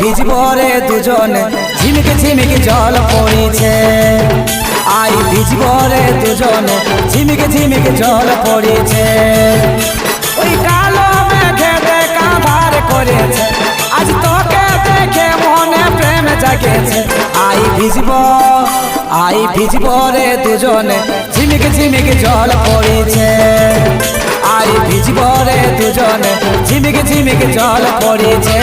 ভিজব রে দুজনে ঝিমিক ঝিমিক জল পড়িছে আই ভিজব রে দুজনে ঝিমিক ঝিমিক জল পড়িছে ওই কালো মেঘে দেখা ভার করেছে আজ তোকে দেখে মনে প্রেম জাগেছে আই ভিজব রে দুজনে ঝিমিক ঝিমিক জল পড়িছে আই ভিজব রে দুজনে ঝিমিক ঝিমিক জল পড়িছে।